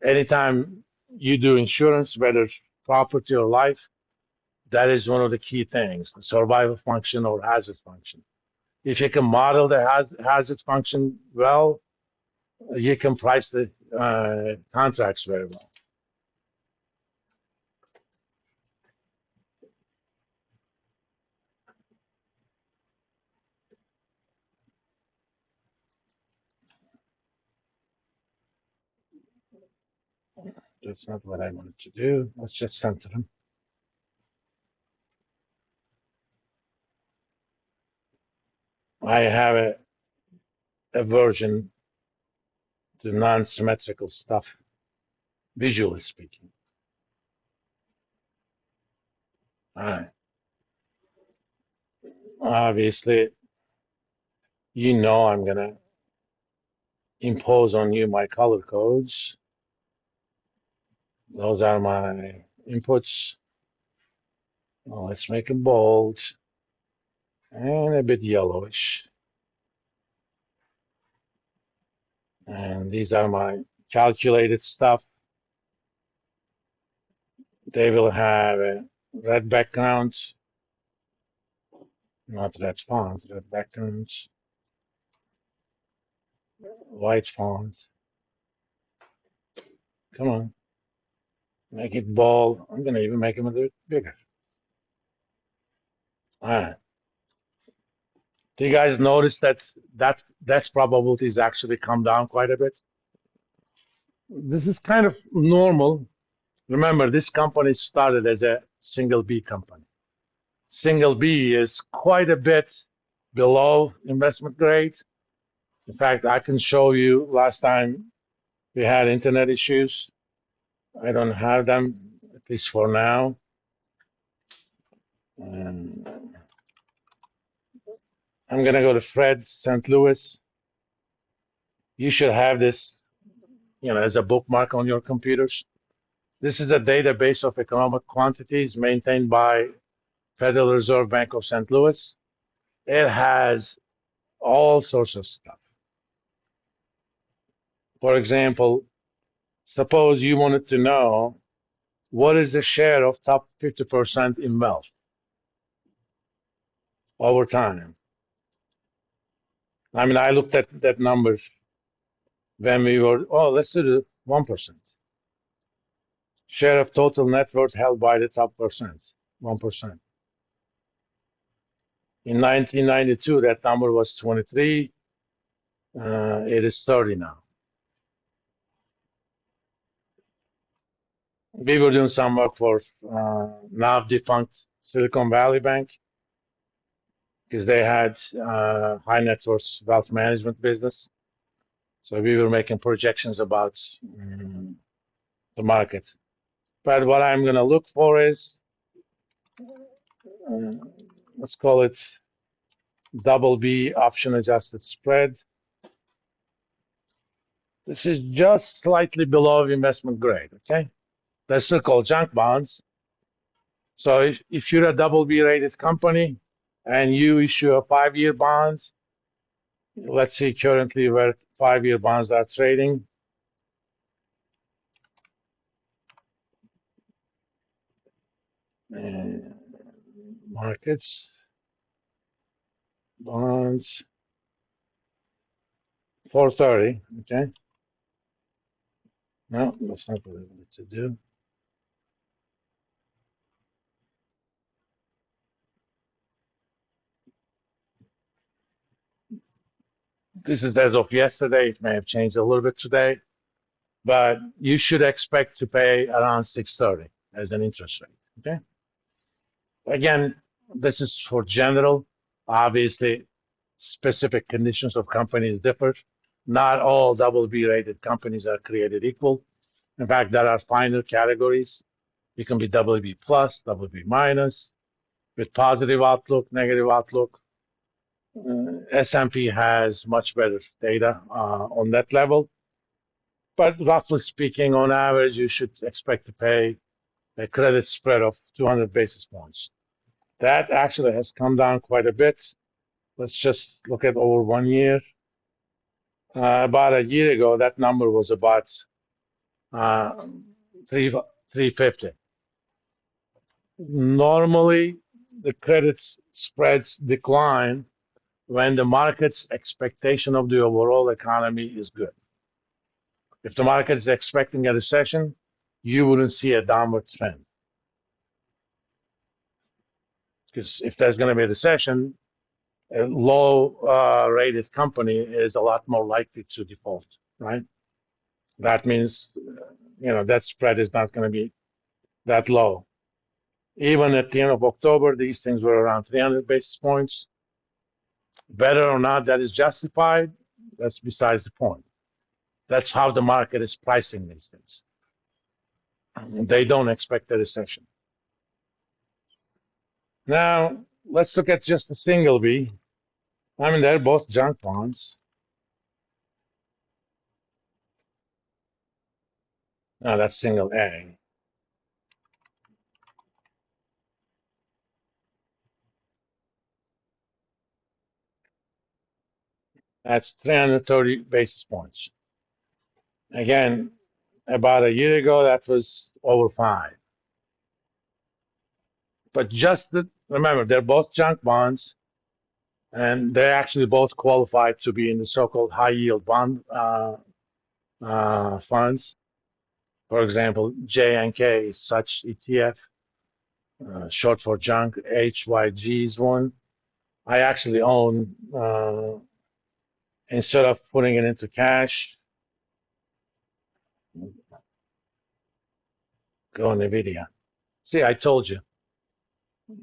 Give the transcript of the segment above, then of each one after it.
Anytime you do insurance, whether property or life, that is one of the key things, the survival function or hazard function. If you can model the hazard function well, you can price the contracts very well. That's not what I wanted to do. Let's just center them. I have a version to non-symmetrical stuff, visually speaking. All right. Obviously, you know I'm gonna impose on you my color codes. Those are my inputs. Well, let's make them bold and a bit yellowish. And these are my calculated stuff. They will have a red background, not red font, red background, white font. Come on, make it bold. I'm gonna even make them a bit bigger. All right. Do you guys notice that probability has actually come down quite a bit? This is kind of normal. Remember, this company started as a single B company. Single B is quite a bit below investment grade. In fact, I can show you last time we had internet issues. I don't have them, at least for now. And I'm going to go to Fred, St. Louis. You should have this, as a bookmark on your computers. This is a database of economic quantities maintained by Federal Reserve Bank of St. Louis. It has all sorts of stuff. For example, suppose you wanted to know what is the share of top 50% in wealth over time. I mean, I looked at that numbers when we were, let's do the 1%. Share of total net worth held by the top percent, 1%. In 1992, that number was 23. It is 30 now. We were doing some work for now defunct Silicon Valley Bank because they had high net worth wealth management business. So we were making projections about the market. But what I'm going to look for is, let's call it double B option adjusted spread. This is just slightly below investment grade, okay? That's still called junk bonds. So if you're a double B rated company and you issue a 5-year bond, let's see currently where 5-year bonds are trading. And markets, bonds, 430, okay? No, that's not what I wanted to do. This is as of yesterday. It may have changed a little bit today, but you should expect to pay around 630 as an interest rate, okay? Again, this is for general. Obviously, specific conditions of companies differ. Not all double B rated companies are created equal. In fact, there are finer categories. You can be double B plus, double B minus, with positive outlook, negative outlook. S&P has much better data on that level. But roughly speaking, on average, you should expect to pay a credit spread of 200 basis points. That actually has come down quite a bit. Let's just look at over 1 year. About a year ago, that number was about uh, 3 350. Normally, the credit spreads decline when the market's expectation of the overall economy is good. If the market is expecting a recession, you wouldn't see a downward trend. Because if there's going to be a recession, a low rated company is a lot more likely to default, right? That means, that spread is not going to be that low. Even at the end of October, these things were around 300 basis points. Whether or not that is justified, that's besides the point. That's how the market is pricing these things. They don't expect a recession. Now, let's look at just a single B. I mean, they're both junk bonds. No, that's single A. That's 330 basis points. Again, about a year ago, that was over 5. But remember, they're both junk bonds, and they actually both qualify to be in the so-called high-yield bond funds. For example, JNK is such ETF, short for junk. HYG is one. I actually own, instead of putting it into cash, go on NVIDIA. See, I told you.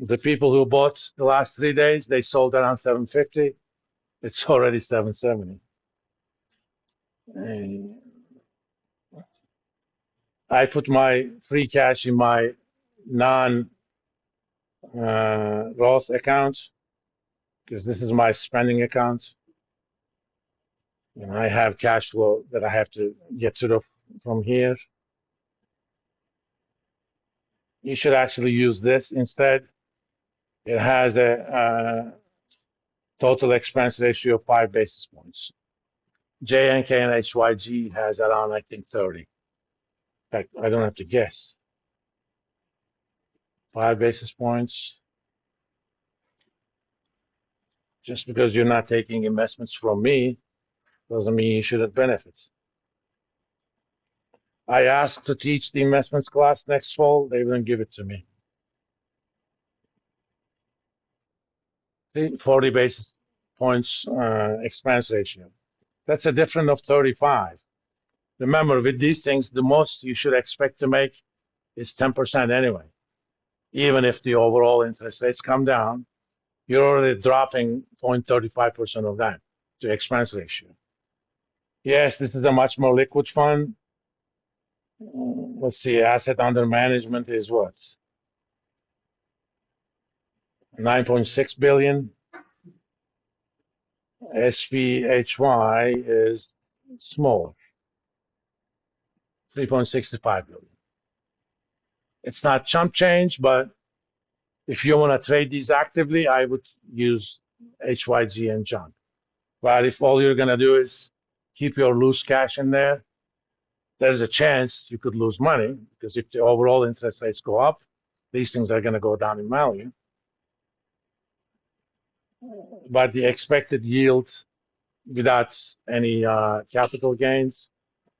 The people who bought the last 3 days, they sold around 750. It's already 770. And I put my free cash in my non Roth account because this is my spending account. And I have cash flow that I have to get rid of from here. You should actually use this instead. It has a total expense ratio of 5 basis points. JNK and HYG has around, I think, 30. In fact, I don't have to guess. 5 basis points. Just because you're not taking investments from me doesn't mean you shouldn't benefit. I asked to teach the investments class next fall. They wouldn't give it to me. See, 40 basis points expense ratio. That's a difference of 35. Remember, with these things, the most you should expect to make is 10% anyway. Even if the overall interest rates come down, you're already dropping 0.35% of that to expense ratio. Yes, this is a much more liquid fund. Let's see, asset under management is what? 9.6 billion. SPHY is small, 3.65 billion. It's not chump change, but if you want to trade these actively, I would use HYG and junk. But if all you're going to do is keep your loose cash in there, there's a chance you could lose money because if the overall interest rates go up, these things are going to go down in value. But the expected yield without any capital gains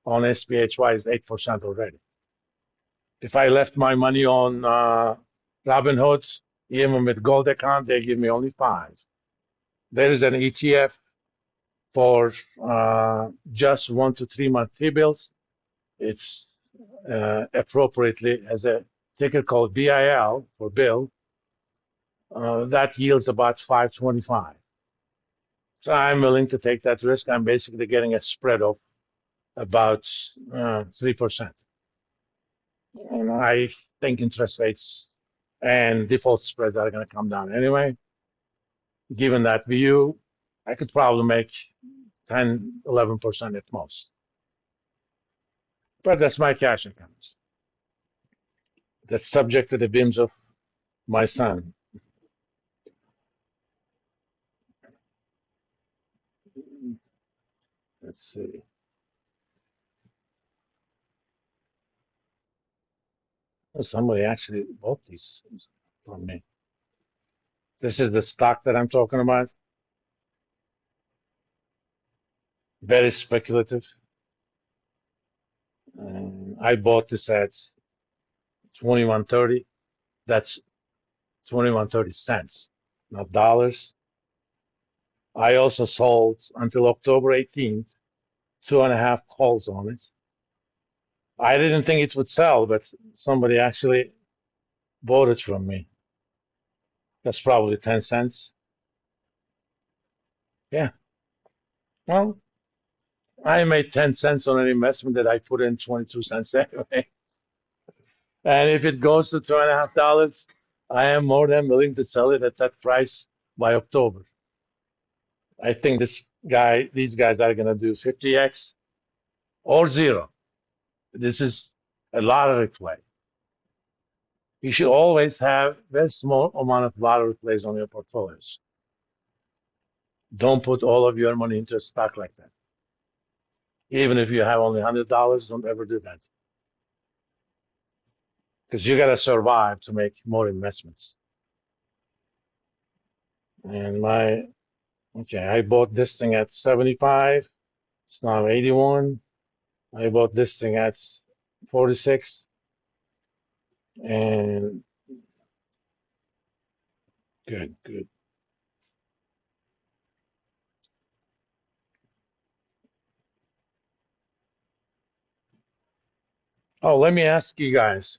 on SPHY is 8% already. If I left my money on Robinhood, even with gold account, they give me only 5. There is an ETF for just 1 to 3 month T-bills. It's appropriately as a ticker called BIL for bill. That yields about 525. So I'm willing to take that risk. I'm basically getting a spread of about 3%. And I think interest rates and default spreads are going to come down anyway. Given that view, I could probably make 10, 11% at most. But that's my cash account. That's subject to the whims of my son. Let's see. Somebody actually bought these from me. This is the stock that I'm talking about. Very speculative. I bought this at 21.30. That's 21.30 cents, not dollars. I also sold until October 18th, 2.5 calls on it. I didn't think it would sell, but somebody actually bought it from me. That's probably 10 cents. Yeah. Well, I made 10 cents on an investment that I put in 22 cents anyway. And if it goes to $2.5, I am more than willing to sell it at that price by October. I think these guys are going to do 50x or zero. This is a lottery play. You should always have very small amount of lottery plays on your portfolios. Don't put all of your money into a stock like that. Even if you have only $100, don't ever do that. Because you got to survive to make more investments. And okay, I bought this thing at 75. It's now 81. I bought this thing at 46. And good, good. Oh, let me ask you guys.